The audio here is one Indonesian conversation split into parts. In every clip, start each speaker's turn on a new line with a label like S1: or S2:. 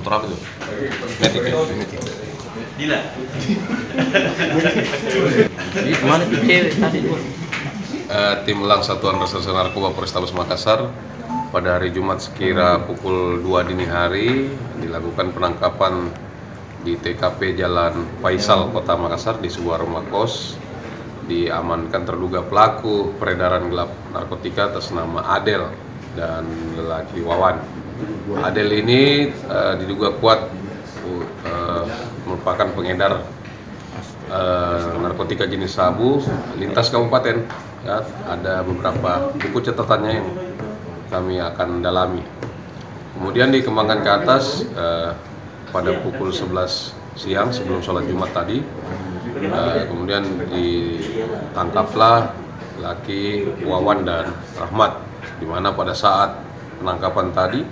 S1: motor apa itu? Matic ya?
S2: Gila.
S3: Mana tuh cewek tadi tuh?
S1: Tim Elang Satuan Reserse Narkoba Polrestabes Makassar pada hari Jumat sekira pukul 2 dini hari dilakukan penangkapan di TKP Jalan Faisal, Kota Makassar di sebuah rumah kos. Diamankan terduga pelaku peredaran gelap narkotika atas nama Adel dan lelaki Wawan. Adel ini diduga kuat merupakan pengedar narkotika jenis sabu lintas kabupaten. Ya, ada beberapa buku catatannya yang kami akan dalami. Kemudian dikembangkan ke atas pada pukul 11 siang sebelum sholat Jumat tadi. Kemudian ditangkaplah laki Wawan dan Rahmat, di mana pada saat penangkapan tadi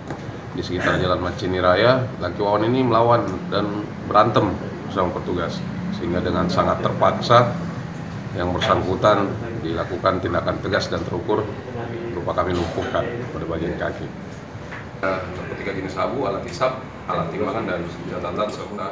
S1: di sekitar Jalan Macini Raya, laki Wawan ini melawan dan berantem bersama petugas, sehingga dengan sangat terpaksa yang bersangkutan dilakukan tindakan tegas dan terukur berupa kami lumpuhkan pada bagian kaki. Narkotika jenis sabu, alat hisap, alat timbangan dan catatan serta